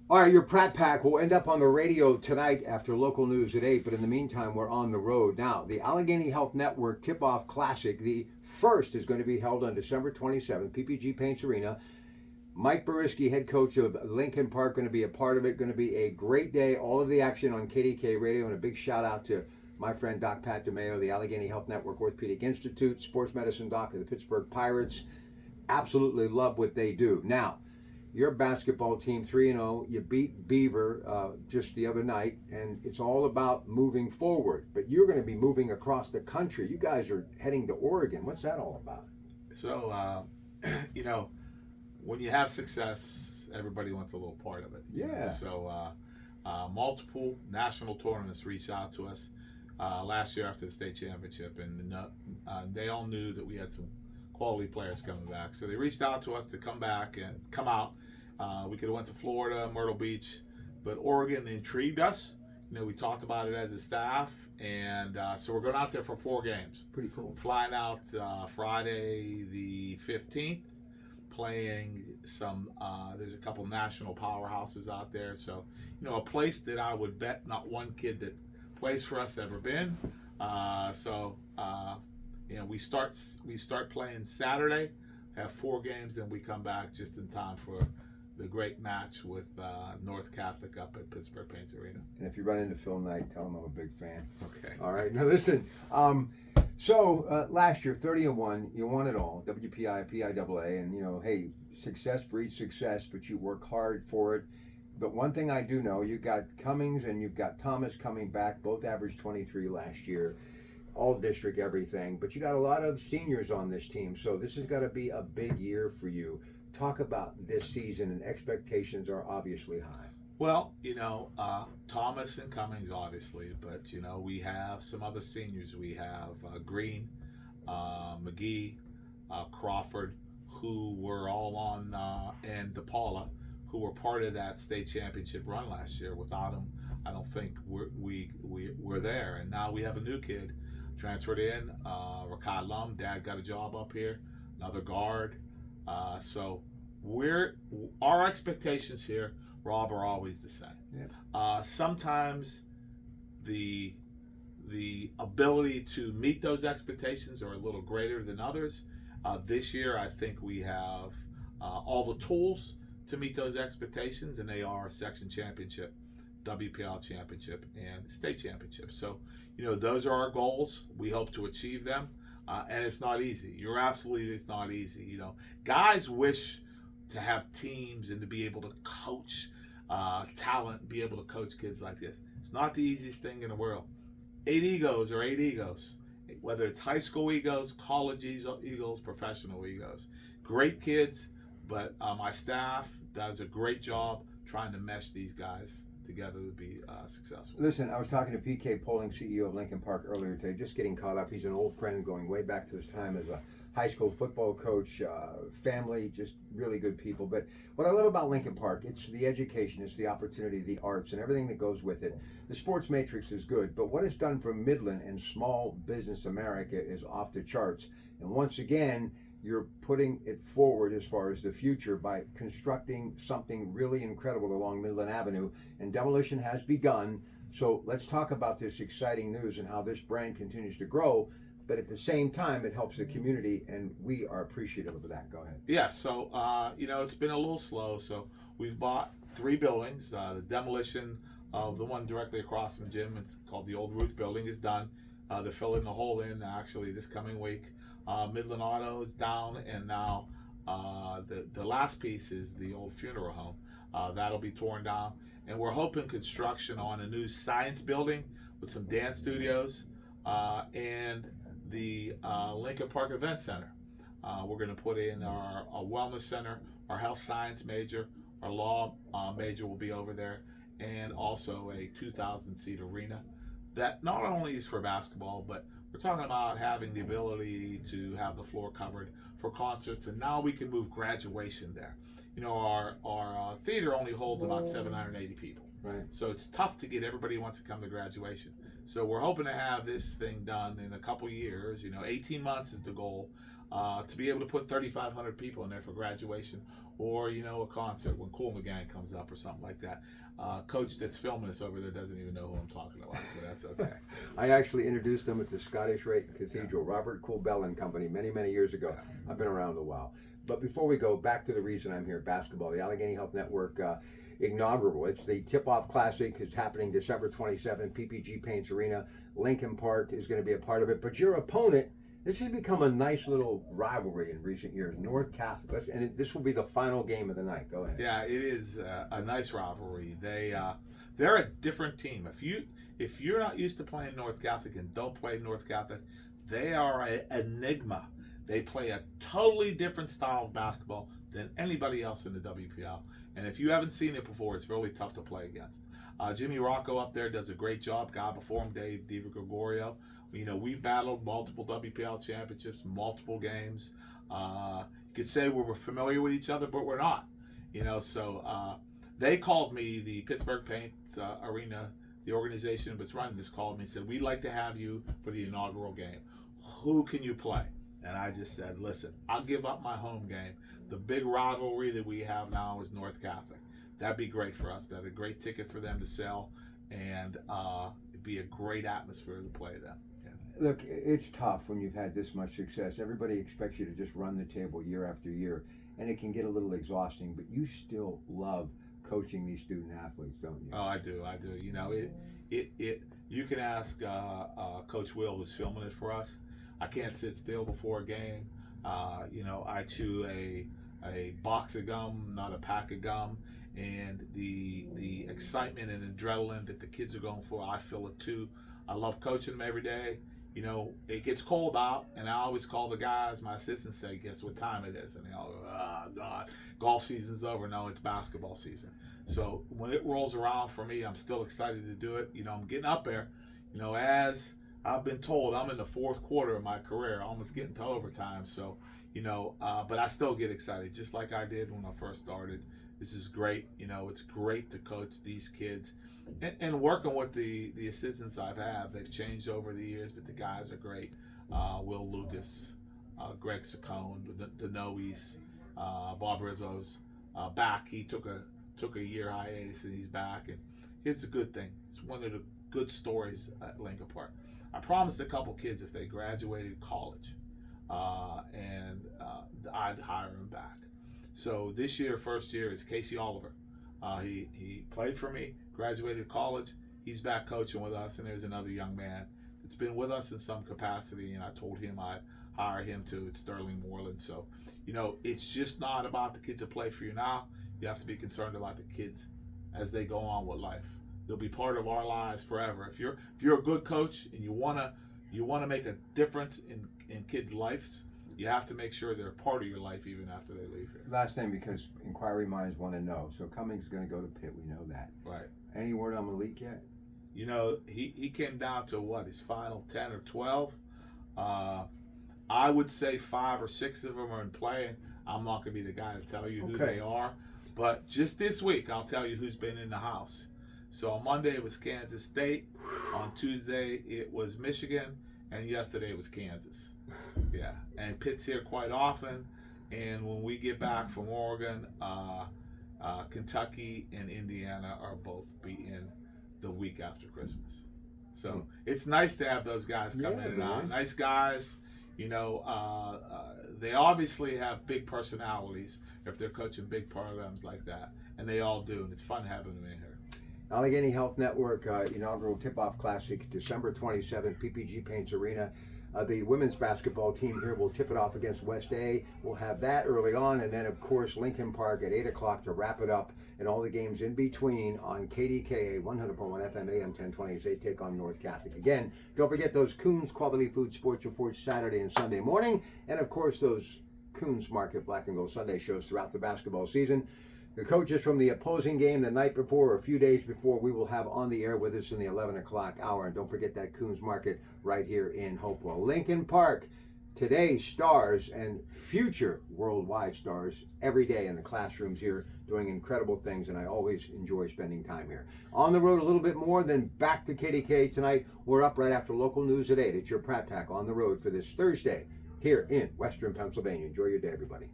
All right, your Pratt Pack will end up on the radio tonight after local news at 8, but in the meantime, we're on the road. Now, the Allegheny Health Network Tip Off Classic, the first, is going to be held on December 27th, PPG Paints Arena. Mike Baraski, head coach of Lincoln Park, going to be a part of it. Going to be a great day. All of the action on KDK Radio, and a big shout out to my friend Doc Pat DeMeo, the Allegheny Health Network Orthopedic Institute, sports medicine doc of the Pittsburgh Pirates. Absolutely love what they do. Now, your basketball team 3-0. You beat Beaver just the other night, and it's all about moving forward. But you're going to be moving across the country. You guys are heading to Oregon. What's that all about? So, you know, when you have success, everybody wants a little part of it. Yeah. So, multiple national tournaments reached out to us last year after the state championship, and they all knew that we had some quality players coming back. So they reached out to us to come back and come out. We could have went to Florida, Myrtle Beach, but Oregon intrigued us. You know, we talked about it as a staff, and so we're going out there for 4 games. Pretty cool. Flying out Friday the 15th, playing some, there's a couple national powerhouses out there. So, you know, a place that I would bet not one kid that plays for us ever been. You know, we start playing Saturday, have 4 games, then we come back just in time for the great match with North Catholic up at Pittsburgh Paints Arena. And if you run into Phil Knight, tell him I'm a big fan. Okay. All right. Now listen. Last year, 30-1, you won it all. WPI, PIAA, and you know, hey, success breeds success, but you work hard for it. But one thing I do know, you got Cummings and you've got Thomas coming back. Both averaged 23 last year. All district, everything. But you got a lot of seniors on this team, so this has got to be a big year for you. Talk about this season, and expectations are obviously high. Well, you know, Thomas and Cummings, obviously, but, you know, we have some other seniors. We have Green, McGee, Crawford, who were all on, and DePaula, who were part of that state championship run last year. Without them, I don't think we're there. And now we have a new kid transferred in, Rakad Lum. Dad got a job up here, another guard. So our expectations here, Rob, are always the same. Yeah. Sometimes the ability to meet those expectations are a little greater than others. This year, I think we have all the tools to meet those expectations, and they are section championship, WPL championship, and state championship. So, you know, those are our goals. We hope to achieve them, and it's not easy. It's not easy. You know, guys wish to have teams and to be able to coach talent, be able to coach kids like this. It's not the easiest thing in the world. 8 egos are 8 egos, whether it's high school egos, college egos, professional egos. Great kids, but my staff does a great job trying to mesh these guys together to be successful. Listen, I was talking to PK Poling, CEO of Lincoln Park, earlier today, just getting caught up. He's an old friend going way back to his time as a high school football coach, family, just really good people. But what I love about Lincoln Park, it's the education, it's the opportunity, the arts, and everything that goes with it. The sports matrix is good, but what it's done for Midland and small business America is off the charts. And once again, you're putting it forward as far as the future by constructing something really incredible along Midland Avenue, and demolition has begun. So let's talk about this exciting news and how this brand continues to grow, but at the same time it helps the community, and we are appreciative of that. Go ahead. Yeah, so you know, it's been a little slow. So we've bought 3 buildings. The demolition of the one directly across from the gym, it's called the Old Ruth Building, is done. They're filling the hole in actually this coming week. Midland Auto is down, and now the last piece is the old funeral home. That'll be torn down, and we're hoping construction on a new science building with some dance studios and the Lincoln Park Event Center. We're going to put in our wellness center, our health science major, our law major will be over there, and also a 2,000-seat arena that not only is for basketball, but we're talking about having the ability to have the floor covered for concerts, and now we can move graduation there. You know, our theater only holds about 780 people. Right. So it's tough to get everybody who wants to come to graduation. So we're hoping to have this thing done in a couple years. 18 months is the goal, to be able to put 3,500 people in there for graduation, or a concert when Cool McGann comes up or something like that. Coach that's filming us over there doesn't even know who I'm talking about, so that's okay. I actually introduced them at the Scottish Rite Cathedral, Robert Coolbell and Company, many, many years ago. Yeah. I've been around a while. But before we go, back to the reason I'm here, basketball, the Allegheny Health Network inaugural. It's the Tip-Off Classic. It's happening December 27th, PPG Paints Arena. Lincoln Park is going to be a part of it. But your opponent, this has become a nice little rivalry in recent years, North Catholic. And this will be the final game of the night. Go ahead. Yeah, it is a nice rivalry. They're a different team. If you're not used to playing North Catholic and don't play North Catholic, they are an enigma. They play a totally different style of basketball than anybody else in the WPL. And if you haven't seen it before, it's really tough to play against. Jimmy Rocco up there does a great job. Guy before him, Dave Diva Gregorio. We've battled multiple WPL championships, multiple games. You could say we're familiar with each other, but we're not. So they called me, the Pittsburgh Paints Arena, the organization that's running this called me and said, we'd like to have you for the inaugural game. Who can you play? And I just said, listen, I'll give up my home game. The big rivalry that we have now is North Catholic. That'd be great for us. That'd be a great ticket for them to sell, and it'd be a great atmosphere to play them. Yeah. Look, it's tough when you've had this much success. Everybody expects you to just run the table year after year, and it can get a little exhausting, but you still love coaching these student athletes, don't you? Oh, I do. You can ask Coach Will, who's filming it for us. I can't sit still before a game. I chew a box of gum, not a pack of gum, and the excitement and adrenaline that the kids are going for, I feel it too. I love coaching them every day. It gets cold out, and I always call the guys, my assistants, say, guess what time it is? And they all go, oh, God, golf season's over. No, it's basketball season. So when it rolls around for me, I'm still excited to do it. I'm getting up there. As I've been told, I'm in the fourth quarter of my career, almost getting to overtime. So, but I still get excited, just like I did when I first started. This is great. It's great to coach these kids. And working with the assistants I've had, they've changed over the years, but the guys are great. Will Lucas, Greg Saccone, the Noes, Bob Rizzo's back. He took a year hiatus, and he's back. And it's a good thing. It's one of the good stories at Lincoln Park. I promised a couple kids if they graduated college, I'd hire them back. So this year, first year, is Casey Oliver. He played for me, graduated college. He's back coaching with us, and there's another young man that's been with us in some capacity, and I told him I'd hire him too. It's Sterling Moreland. So, it's just not about the kids that play for you now. You have to be concerned about the kids as they go on with life. They'll be part of our lives forever. If you're a good coach and you wanna make a difference in kids' lives, you have to make sure they're part of your life even after they leave here. Last thing, because inquiry minds want to know. So Cummings is going to go to Pitt. We know that. Right. Any word on Malik yet? He came down to his final 10 or 12. I would say 5 or 6 of them are in play. I'm not going to be the guy to tell you who they are. But just this week, I'll tell you who's been in the house. So on Monday, it was Kansas State. On Tuesday, it was Michigan. And yesterday, it was Kansas. Yeah. And Pitt's here quite often. And when we get back from Oregon, Kentucky and Indiana are both be in the week after Christmas. So it's nice to have those guys come in and out. Nice guys. They obviously have big personalities if they're coaching big programs like that. And they all do. And it's fun having them in here. Allegheny Health Network inaugural Tip-Off Classic, December 27th, PPG Paints Arena. The women's basketball team here will tip it off against West A. We'll have that early on, and then, of course, Lincoln Park at 8 o'clock to wrap it up, and all the games in between on KDKA 100.1 FM AM 1020 as they take on North Catholic. Again, don't forget those Coons Quality Food Sports Reports Saturday and Sunday morning, and, of course, those Coons Market Black and Gold Sunday shows throughout the basketball season. The coaches from the opposing game the night before or a few days before we will have on the air with us in the 11 o'clock hour. And don't forget that Coons Market right here in Hopewell. Lincoln Park, today's stars and future worldwide stars every day in the classrooms here doing incredible things, and I always enjoy spending time here. On the road a little bit more, then back to KDK tonight. We're up right after local news at 8. It's your Pratte Pack on the road for this Thursday here in Western Pennsylvania. Enjoy your day, everybody.